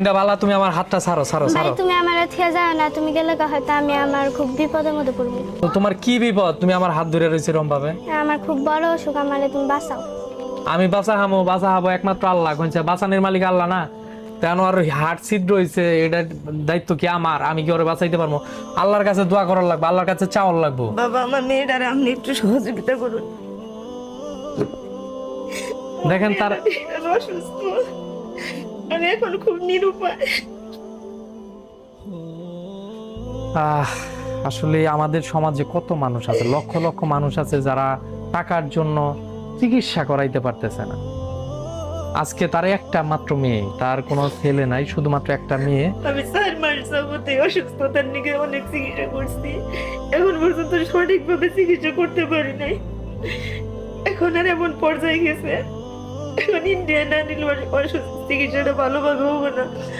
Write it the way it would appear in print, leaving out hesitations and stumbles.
বালা, তুমি আমার হাতটা ছাড়ো ছাড়ো ভাই ছাড়ো। তুমি আমার থিয়া যাও না, তুমি গেলে হয়তো আমি আমার খুব বিপদের মধ্যে পড়বো। তো তোমার কি বিপদ? তুমি আমার হাত ধরে রয়েছে এরকম ভাবে। আমার খুব বড় অসুখ, আমারে তুমি বাঁচাও। আমি বাঁচা হাবো একমাত্র আল্লাহ, কইছে বাঁচানোর মালিক আল্লাহ না। কেন আর হার্ট ছিদ্র হইছে, এটা দায়িত্ব কি আমার? আমি কি ওরে বাঁচাইতে পারবো? আল্লাহর কাছে দোয়া করার লাগবে, আল্লাহর কাছে চাওয়ার লাগবে। বাবা আমার মেয়েটারে আপনি একটু সহযোগিতা করুন। দেখেন তার মেয়েটা অসুস্থ, আমি এখন খুব নিরুপায়। আসলে আমাদের সমাজে কত মানুষ আছে, লক্ষ লক্ষ মানুষ আছে যারা টাকার জন্য চিকিৎসা করাইতে পারতেছে না। আজকে তার একটা মাত্র মেয়ে, তার কোনো ছেলে নাই, শুধুমাত্র একটা মেয়ে। আমি 4 মাস যাবতে অসুস্থতার নিকে অনেক চিকিৎসা করছি, এখন পর্যন্ত সঠিকভাবে চিকিৎসা করতে পারি নাই। এখন আর এমন পর্যায়ে গেছে, এখন ইন্ডিয়া না নিলে অসুস্থ চিকিৎসাটা ভালোভাবে হবে না।